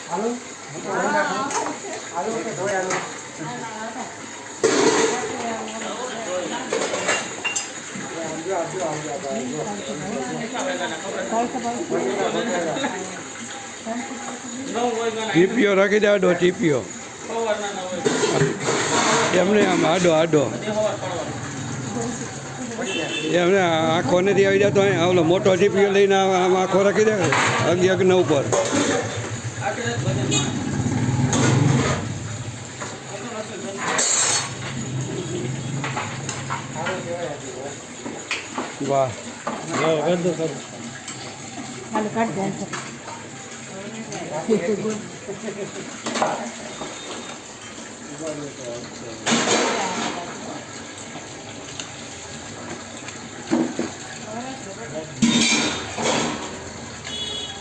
હાલો હાલો કે ધોઈ હાલો ટીપીઓ રાખી દે આડો ટીપીઓ એમને આમ આડો આડો એમને આંખો નથી આવી જતો ઓલો મોટો ટીપીઓ લઈને આમ આંખો રાખી દે અગ્ન ઉપર વાહ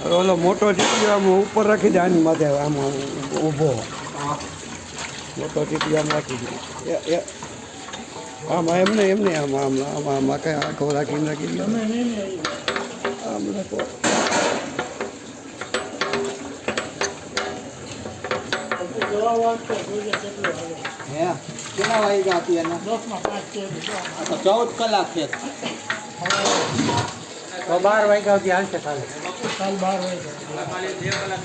ઓલો મોટો ટીપીઓ આમ ઉપર રાખી દે આની માથે આમ ઊભો મોટો ટીપીઓ આમ રાખી દે આમ એમને આમ આમ આમ આમ કઈ આંખો રાખીને રાખી દે આમ રાખો કેટલા વાગ્યા અત્યારના 14 કલાક છે તો 12 વાગ્યા સુધી હાલશે કાલ 12 વાગ્યા